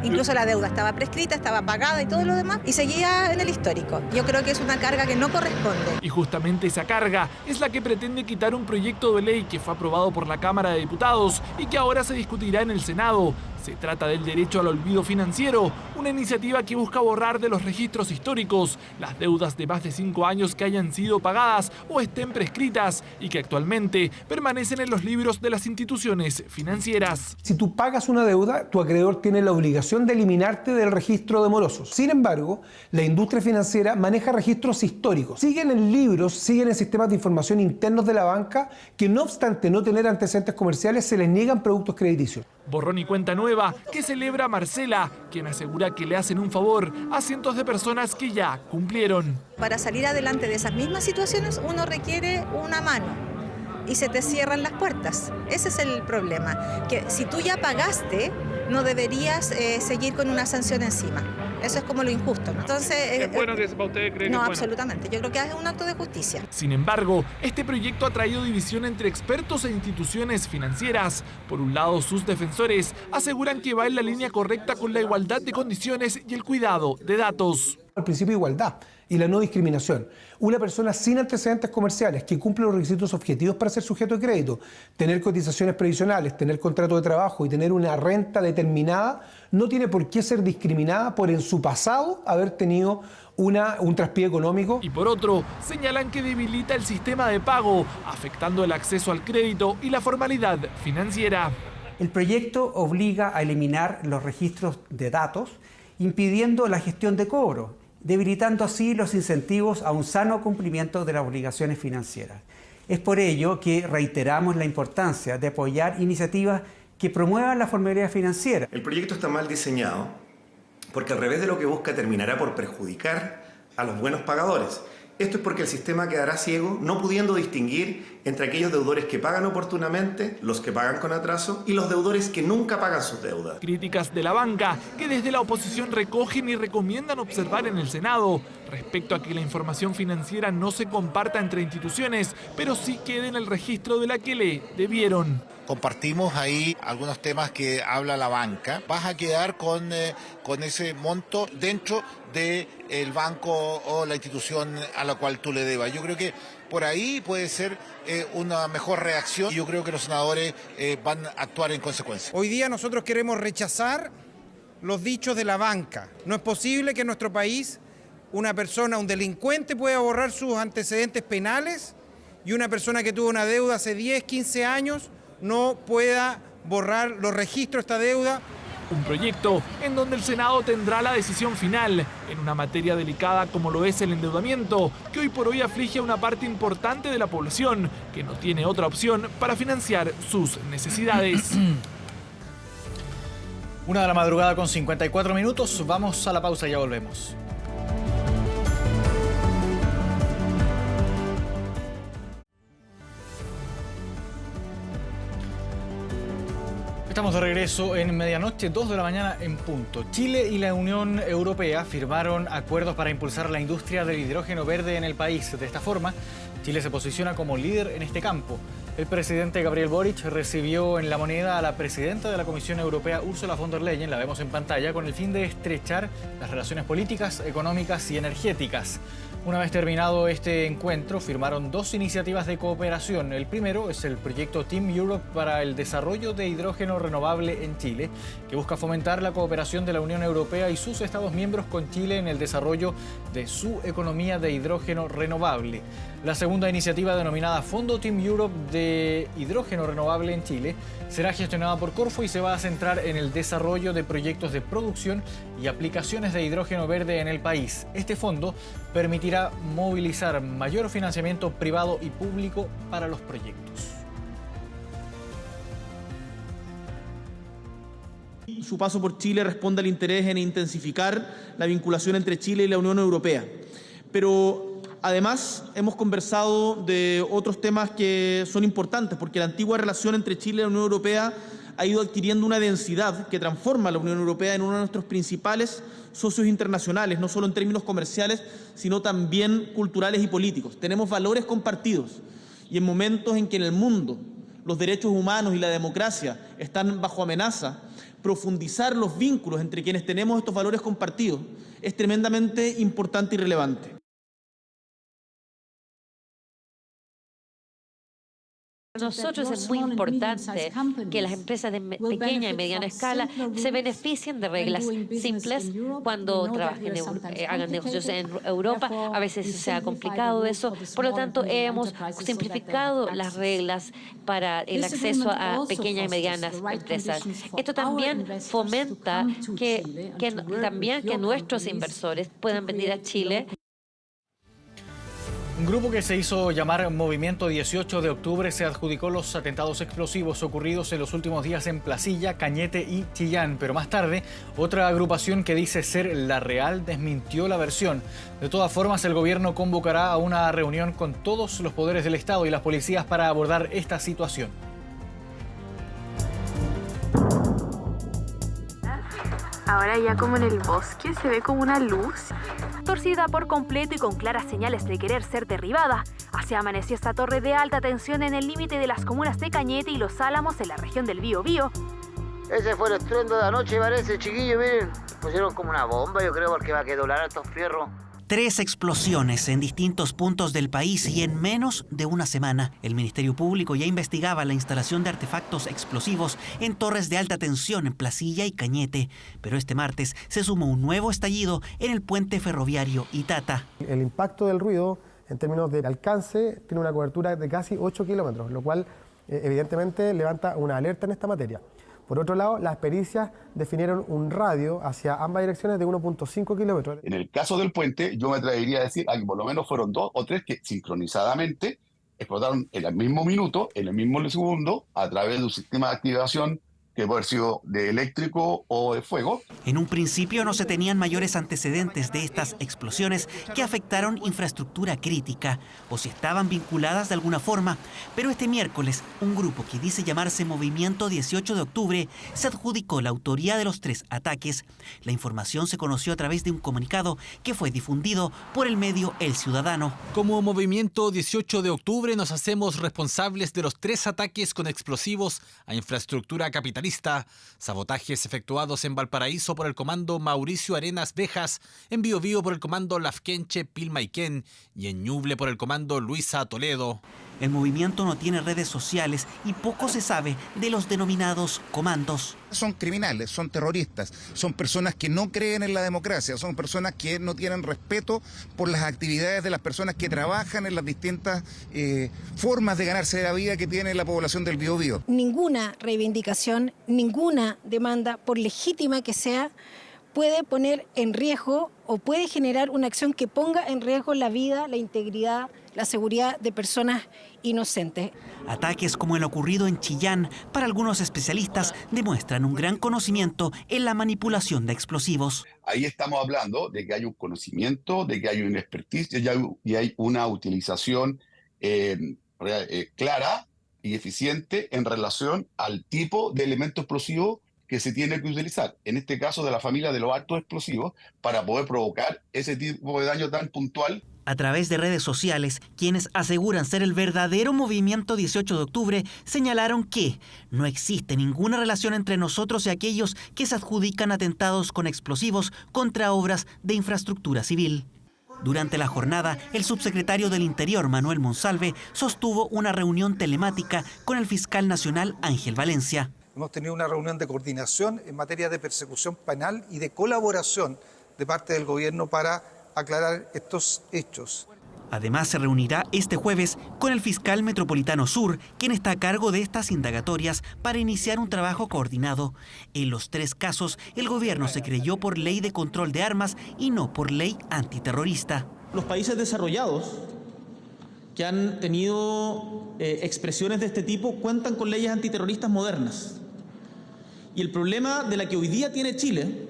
Incluso la deuda estaba prescrita, estaba pagada y todo lo demás, y seguía en el histórico. Yo creo que es una carga que no corresponde. Y justamente esa carga es la que pretende quitar un proyecto de ley que fue aprobado por la Cámara de Diputados y que ahora se discutirá en el Senado. Se trata del derecho al olvido financiero, una iniciativa que busca borrar de los registros históricos las deudas de más de 5 años que hayan sido pagadas o estén prescritas y que actualmente permanecen en los libros de las instituciones financieras. Si tú pagas una deuda, tu acreedor tiene la obligación de eliminarte del registro de morosos. Sin embargo, la industria financiera maneja registros históricos. Siguen en libros, siguen en sistemas de información internos de la banca que, no obstante no tener antecedentes comerciales, se les niegan productos crediticios. Borrón y cuenta nueva que celebra Marcela, quien asegura que le hacen un favor a cientos de personas que ya cumplieron. Para salir adelante de esas mismas situaciones uno requiere una mano y se te cierran las puertas. Ese es el problema, que si tú ya pagaste no deberías seguir con una sanción encima. Eso es como lo injusto, ¿no? Entonces, ¿Es bueno que para ustedes creen? No, que es absolutamente. Yo creo que es un acto de justicia. Sin embargo, este proyecto ha traído división entre expertos e instituciones financieras. Por un lado, sus defensores aseguran que va en la línea correcta con la igualdad de condiciones y el cuidado de datos. El principio de igualdad y la no discriminación. Una persona sin antecedentes comerciales que cumple los requisitos objetivos para ser sujeto de crédito, tener cotizaciones previsionales, tener contrato de trabajo y tener una renta determinada, no tiene por qué ser discriminada por en su pasado haber tenido un traspié económico. Y por otro, señalan que debilita el sistema de pago, afectando el acceso al crédito y la formalidad financiera. El proyecto obliga a eliminar los registros de datos, impidiendo la gestión de cobro, debilitando así los incentivos a un sano cumplimiento de las obligaciones financieras. Es por ello que reiteramos la importancia de apoyar iniciativas que promuevan la formalidad financiera. El proyecto está mal diseñado porque al revés de lo que busca terminará por perjudicar a los buenos pagadores. Esto es porque el sistema quedará ciego, no pudiendo distinguir entre aquellos deudores que pagan oportunamente, los que pagan con atraso y los deudores que nunca pagan sus deudas. Críticas de la banca que desde la oposición recogen y recomiendan observar en el Senado respecto a que la información financiera no se comparta entre instituciones, pero sí quede en el registro de la que le debieron. Compartimos ahí algunos temas que habla la banca. Vas a quedar con ese monto dentro del banco o la institución a la cual tú le debas. Yo creo que por ahí puede ser una mejor reacción y yo creo que los senadores van a actuar en consecuencia. Hoy día nosotros queremos rechazar los dichos de la banca. No es posible que en nuestro país una persona, un delincuente, pueda borrar sus antecedentes penales y una persona que tuvo una deuda hace 10, 15 años no pueda borrar los registros de esta deuda. Un proyecto en donde el Senado tendrá la decisión final en una materia delicada como lo es el endeudamiento, que hoy por hoy aflige a una parte importante de la población que no tiene otra opción para financiar sus necesidades. 1 de la madrugada con 54 minutos. Vamos a la pausa y ya volvemos. Estamos de regreso en medianoche, 2 de la mañana en punto. Chile y la Unión Europea firmaron acuerdos para impulsar la industria del hidrógeno verde en el país. De esta forma, Chile se posiciona como líder en este campo. El presidente Gabriel Boric recibió en La Moneda a la presidenta de la Comisión Europea, Ursula von der Leyen, la vemos en pantalla, con el fin de estrechar las relaciones políticas, económicas y energéticas. Una vez terminado este encuentro, firmaron 2 iniciativas de cooperación. El primero es el proyecto Team Europe para el desarrollo de hidrógeno renovable en Chile, que busca fomentar la cooperación de la Unión Europea y sus Estados miembros con Chile en el desarrollo de su economía de hidrógeno renovable. La segunda iniciativa, denominada Fondo Team Europe de Hidrógeno Renovable en Chile, será gestionada por Corfo y se va a centrar en el desarrollo de proyectos de producción y aplicaciones de hidrógeno verde en el país. Este fondo permitirá movilizar mayor financiamiento privado y público para los proyectos. Su paso por Chile responde al interés en intensificar la vinculación entre Chile y la Unión Europea. Pero además hemos conversado de otros temas que son importantes, porque la antigua relación entre Chile y la Unión Europea ha ido adquiriendo una densidad que transforma a la Unión Europea en uno de nuestros principales socios internacionales, no solo en términos comerciales, sino también culturales y políticos. Tenemos valores compartidos y en momentos en que en el mundo los derechos humanos y la democracia están bajo amenaza, profundizar los vínculos entre quienes tenemos estos valores compartidos es tremendamente importante y relevante. Para nosotros es muy importante que las empresas de pequeña y mediana escala se beneficien de reglas simples cuando trabajen, hagan negocios en Europa. A veces se ha complicado eso. Por lo tanto, hemos simplificado las reglas para el acceso a pequeñas y medianas empresas. Esto también fomenta que nuestros inversores puedan venir a Chile. Un grupo que se hizo llamar Movimiento 18 de Octubre se adjudicó los atentados explosivos ocurridos en los últimos días en Placilla, Cañete y Chillán. Pero más tarde, otra agrupación que dice ser La Real desmintió la versión. De todas formas, el gobierno convocará a una reunión con todos los poderes del Estado y las policías para abordar esta situación. Ahora ya como en el bosque se ve como una luz. Torcida por completo y con claras señales de querer ser derribada, así amaneció esta torre de alta tensión en el límite de las comunas de Cañete y Los Álamos en la región del Biobío. Ese fue el estruendo de anoche, parece, chiquillo, miren. Pusieron como una bomba, yo creo, porque va a doblar estos fierros. 3 explosiones en distintos puntos del país y en menos de una semana. El Ministerio Público ya investigaba la instalación de artefactos explosivos en torres de alta tensión en Placilla y Cañete. Pero este martes se sumó un nuevo estallido en el puente ferroviario Itata. El impacto del ruido, en términos de alcance, tiene una cobertura de casi 8 kilómetros, lo cual evidentemente levanta una alerta en esta materia. Por otro lado, las pericias definieron un radio hacia ambas direcciones de 1.5 kilómetros. En el caso del puente, yo me atrevería a decir que por lo menos fueron 2 o 3 que sincronizadamente explotaron en el mismo minuto, en el mismo segundo, a través de un sistema de activación que puede haber sido de eléctrico o de fuego. En un principio no se tenían mayores antecedentes de estas explosiones que afectaron infraestructura crítica o si estaban vinculadas de alguna forma, pero este miércoles un grupo que dice llamarse Movimiento 18 de Octubre se adjudicó la autoría de los 3 ataques. La información se conoció a través de un comunicado que fue difundido por el medio El Ciudadano. Como Movimiento 18 de Octubre nos hacemos responsables de los 3 ataques con explosivos a infraestructura capitalista, sabotajes efectuados en Valparaíso por el comando Mauricio Arenas Bejas, en Biobío por el comando Lafkenche Pilmaiquén y en Ñuble por el comando Luisa Toledo. El movimiento no tiene redes sociales y poco se sabe de los denominados comandos. Son criminales, son terroristas, son personas que no creen en la democracia, son personas que no tienen respeto por las actividades de las personas que trabajan en las distintas formas de ganarse la vida que tiene la población del Biobío. Ninguna reivindicación, ninguna demanda, por legítima que sea, puede poner en riesgo o puede generar una acción que ponga en riesgo la vida, la integridad, la seguridad de personas inocentes. Ataques como el ocurrido en Chillán, para algunos especialistas, demuestran un gran conocimiento en la manipulación de explosivos. Ahí estamos hablando de que hay un conocimiento, de que hay una expertise y hay una utilización clara y eficiente en relación al tipo de elemento explosivo que se tiene que utilizar, en este caso de la familia de los altos explosivos, para poder provocar ese tipo de daño tan puntual. A través de redes sociales, quienes aseguran ser el verdadero Movimiento 18 de Octubre señalaron que no existe ninguna relación entre nosotros y aquellos que se adjudican atentados con explosivos contra obras de infraestructura civil. Durante la jornada, el subsecretario del Interior, Manuel Monsalve, sostuvo una reunión telemática con el fiscal nacional Ángel Valencia. Hemos tenido una reunión de coordinación en materia de persecución penal y de colaboración de parte del gobierno para aclarar estos hechos. Además, se reunirá este jueves con el fiscal metropolitano sur, quien está a cargo de estas indagatorias, para iniciar un trabajo coordinado. En los 3 casos, el gobierno se creyó por ley de control de armas y no por ley antiterrorista. Los países desarrollados que han tenido expresiones de este tipo cuentan con leyes antiterroristas modernas. Y el problema de la que hoy día tiene Chile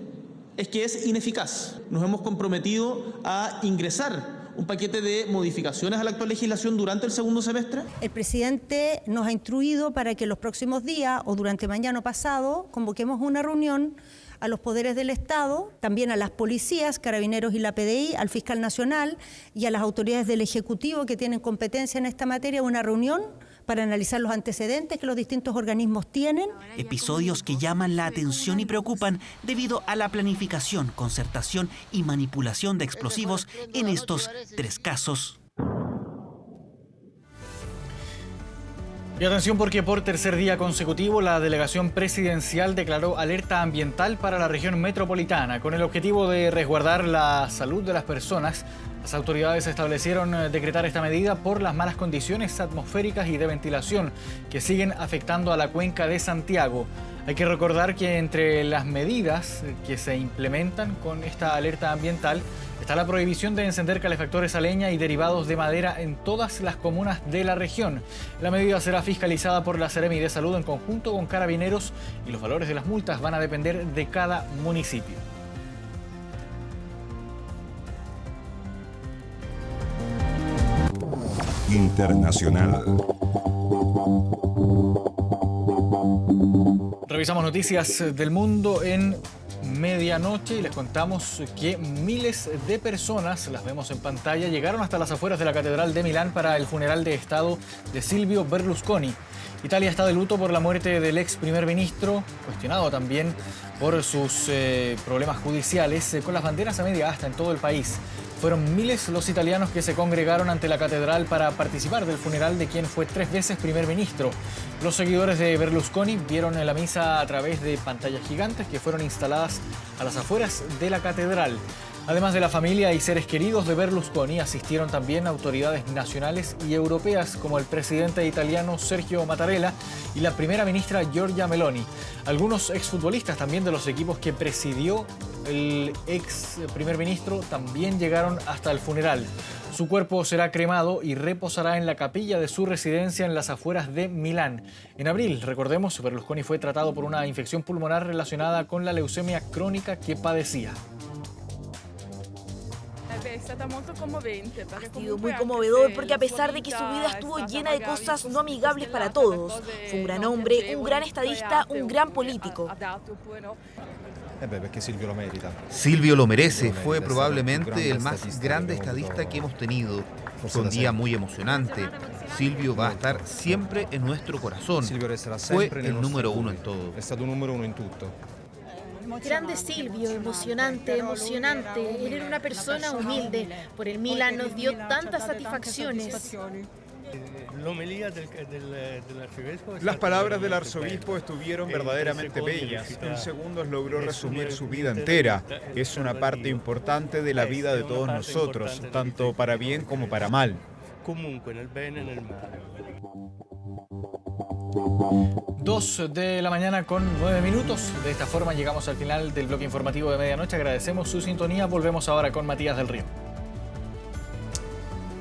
es que es ineficaz. Nos hemos comprometido a ingresar un paquete de modificaciones a la actual legislación durante el segundo semestre. El presidente nos ha instruido para que los próximos días o durante mañana o pasado convoquemos una reunión a los poderes del Estado, también a las policías, Carabineros y la PDI, al fiscal nacional y a las autoridades del Ejecutivo que tienen competencia en esta materia, una reunión para analizar los antecedentes que los distintos organismos tienen. Episodios que llaman la atención y preocupan debido a la planificación, concertación y manipulación de explosivos en estos 3 casos. Y atención porque por tercer día consecutivo la delegación presidencial declaró alerta ambiental para la región metropolitana. Con el objetivo de resguardar la salud de las personas, las autoridades establecieron decretar esta medida por las malas condiciones atmosféricas y de ventilación que siguen afectando a la cuenca de Santiago. Hay que recordar que entre las medidas que se implementan con esta alerta ambiental está la prohibición de encender calefactores a leña y derivados de madera en todas las comunas de la región. La medida será fiscalizada por la Seremi de Salud en conjunto con Carabineros y los valores de las multas van a depender de cada municipio. Internacional. Revisamos noticias del mundo en medianoche y les contamos que miles de personas, las vemos en pantalla, llegaron hasta las afueras de la Catedral de Milán para el funeral de Estado de Silvio Berlusconi. Italia está de luto por la muerte del ex primer ministro, cuestionado también por sus problemas judiciales, con las banderas a media asta en todo el país. Fueron miles los italianos que se congregaron ante la catedral para participar del funeral de quien fue 3 veces primer ministro. Los seguidores de Berlusconi vieron la misa a través de pantallas gigantes que fueron instaladas a las afueras de la catedral. Además de la familia y seres queridos de Berlusconi, asistieron también autoridades nacionales y europeas como el presidente italiano Sergio Mattarella y la primera ministra Giorgia Meloni. Algunos exfutbolistas también de los equipos que presidió el ex primer ministro también llegaron hasta el funeral. Su cuerpo será cremado y reposará en la capilla de su residencia en las afueras de Milán. En abril, recordemos, Berlusconi fue tratado por una infección pulmonar relacionada con la leucemia crónica que padecía. Ha sido muy conmovedor porque a pesar de que su vida estuvo llena de cosas no amigables para todos, fue un gran hombre, un gran estadista, un gran político. Silvio lo merece, fue probablemente el más grande estadista que hemos tenido. Fue un día muy emocionante. Silvio va a estar siempre en nuestro corazón. Fue el número 1 en todo. Grande Silvio, emocionante, emocionante. Él era una persona humilde. Por el Milan nos dio tantas satisfacciones. Las palabras del arzobispo estuvieron verdaderamente bellas. En segundos logró resumir su vida entera. Es una parte importante de la vida de todos nosotros, tanto para bien como para mal. 2 de la mañana con 9 minutos. De esta forma llegamos al final del bloque informativo de medianoche. Agradecemos su sintonía. Volvemos ahora con Matías del Río.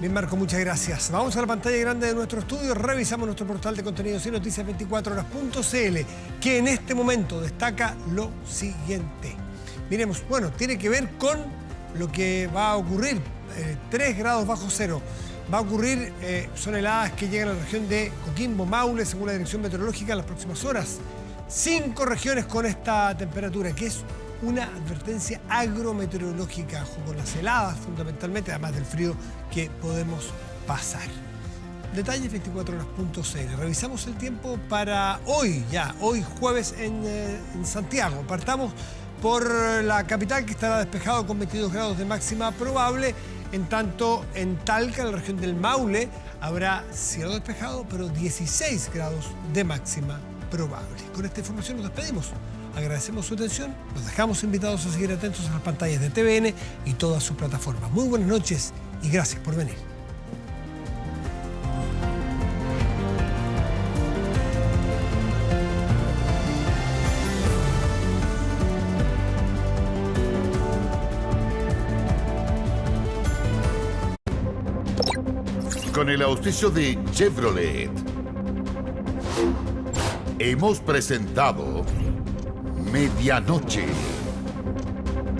Bien, Marco, muchas gracias. Vamos a la pantalla grande de nuestro estudio. Revisamos nuestro portal de contenidos y noticias 24horas.cl, que en este momento destaca lo siguiente. Miremos, bueno, tiene que ver con lo que va a ocurrir. 3 grados bajo cero. Va a ocurrir, son heladas que llegan a la región de Coquimbo, Maule, según la Dirección Meteorológica, en las próximas horas. 5 regiones con esta temperatura, que es una advertencia agrometeorológica, con las heladas fundamentalmente, además del frío que podemos pasar. Detalles 24horas.cl. Revisamos el tiempo para hoy jueves en Santiago. Partamos por la capital, que estará despejado con 22 grados de máxima probable. En tanto, en Talca, en la región del Maule, habrá cielo despejado, pero 16 grados de máxima probable. Con esta información nos despedimos. Agradecemos su atención. Los dejamos invitados a seguir atentos a las pantallas de TVN y todas sus plataformas. Muy buenas noches y gracias por venir. Con el auspicio de Chevrolet, hemos presentado Medianoche.